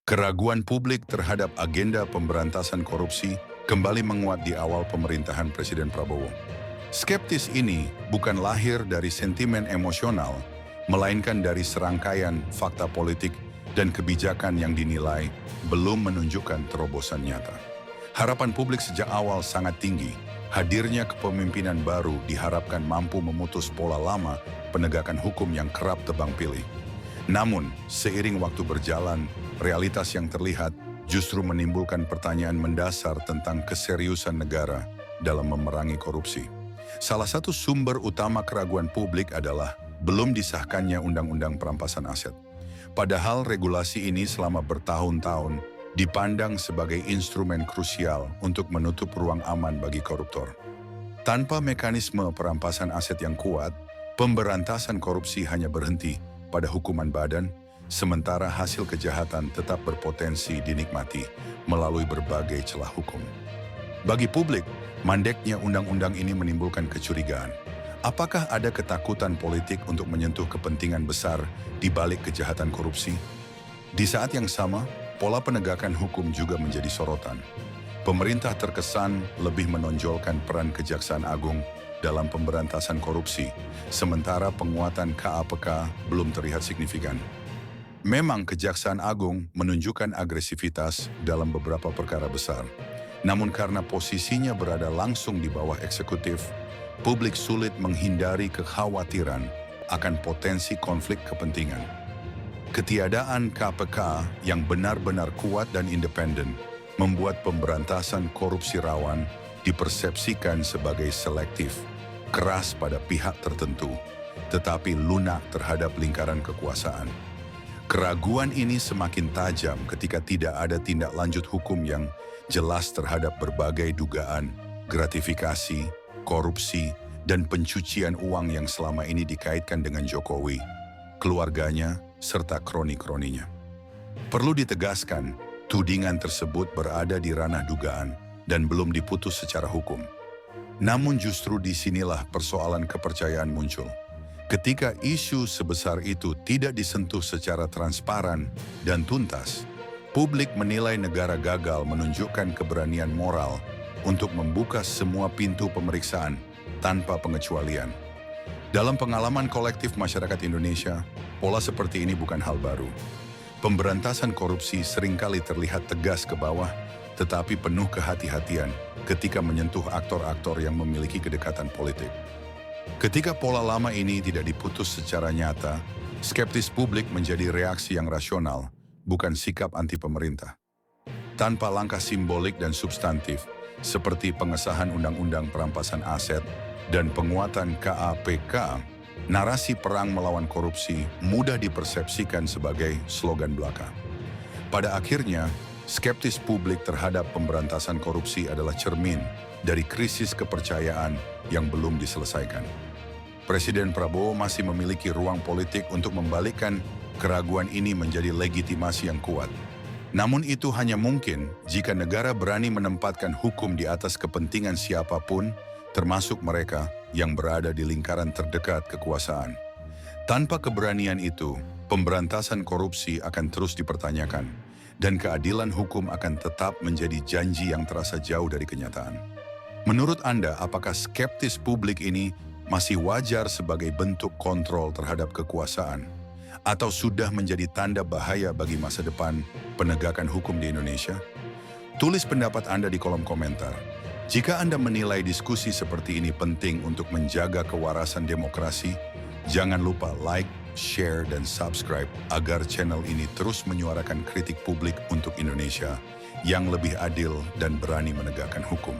Keraguan publik terhadap agenda pemberantasan korupsi kembali menguat di awal pemerintahan Presiden Prabowo. Skeptis ini bukan lahir dari sentimen emosional, melainkan dari serangkaian fakta politik dan kebijakan yang dinilai belum menunjukkan terobosan nyata. Harapan publik sejak awal sangat tinggi. Hadirnya kepemimpinan baru diharapkan mampu memutus pola lama penegakan hukum yang kerap tebang pilih. Namun, seiring waktu berjalan, realitas yang terlihat justru menimbulkan pertanyaan mendasar tentang keseriusan negara dalam memerangi korupsi. Salah satu sumber utama keraguan publik adalah belum disahkannya Undang-Undang Perampasan Aset. Padahal regulasi ini selama bertahun-tahun dipandang sebagai instrumen krusial untuk menutup ruang aman bagi koruptor. Tanpa mekanisme perampasan aset yang kuat, pemberantasan korupsi hanya berhenti pada hukuman badan, sementara hasil kejahatan tetap berpotensi dinikmati melalui berbagai celah hukum. Bagi publik, mandeknya undang-undang ini menimbulkan kecurigaan. Apakah ada ketakutan politik untuk menyentuh kepentingan besar di balik kejahatan korupsi? Di saat yang sama, pola penegakan hukum juga menjadi sorotan. Pemerintah terkesan lebih menonjolkan peran Kejaksaan Agung dalam pemberantasan korupsi, sementara penguatan KAPK belum terlihat signifikan. Memang Kejaksaan Agung menunjukkan agresivitas dalam beberapa perkara besar, namun karena posisinya berada langsung di bawah eksekutif, publik sulit menghindari kekhawatiran akan potensi konflik kepentingan. Ketiadaan KPK yang benar-benar kuat dan independen membuat pemberantasan korupsi rawan dipersepsikan sebagai selektif, keras pada pihak tertentu, tetapi lunak terhadap lingkaran kekuasaan. Keraguan ini semakin tajam ketika tidak ada tindak lanjut hukum yang jelas terhadap berbagai dugaan, gratifikasi, korupsi, dan pencucian uang yang selama ini dikaitkan dengan Jokowi, keluarganya, serta kroni-kroninya. Perlu ditegaskan, tudingan tersebut berada di ranah dugaan dan belum diputus secara hukum. Namun justru disinilah persoalan kepercayaan muncul. Ketika isu sebesar itu tidak disentuh secara transparan dan tuntas, publik menilai negara gagal menunjukkan keberanian moral untuk membuka semua pintu pemeriksaan tanpa pengecualian. Dalam pengalaman kolektif masyarakat Indonesia, pola seperti ini bukan hal baru. Pemberantasan korupsi seringkali terlihat tegas ke bawah, tetapi penuh kehati-hatian ketika menyentuh aktor-aktor yang memiliki kedekatan politik. Ketika pola lama ini tidak diputus secara nyata, skeptis publik menjadi reaksi yang rasional, bukan sikap anti-pemerintah. Tanpa langkah simbolik dan substantif, seperti pengesahan Undang-Undang Perampasan Aset dan penguatan KAPK, narasi perang melawan korupsi mudah dipersepsikan sebagai slogan belaka. Pada akhirnya, skeptis publik terhadap pemberantasan korupsi adalah cermin dari krisis kepercayaan yang belum diselesaikan. Presiden Prabowo masih memiliki ruang politik untuk membalikkan keraguan ini menjadi legitimasi yang kuat. Namun itu hanya mungkin jika negara berani menempatkan hukum di atas kepentingan siapapun, termasuk mereka yang berada di lingkaran terdekat kekuasaan. Tanpa keberanian itu, pemberantasan korupsi akan terus dipertanyakan, dan keadilan hukum akan tetap menjadi janji yang terasa jauh dari kenyataan. Menurut Anda, apakah skeptis publik ini masih wajar sebagai bentuk kontrol terhadap kekuasaan, atau sudah menjadi tanda bahaya bagi masa depan penegakan hukum di Indonesia? Tulis pendapat Anda di kolom komentar. Jika Anda menilai diskusi seperti ini penting untuk menjaga kewarasan demokrasi, jangan lupa like, share, dan subscribe agar channel ini terus menyuarakan kritik publik untuk Indonesia yang lebih adil dan berani menegakkan hukum.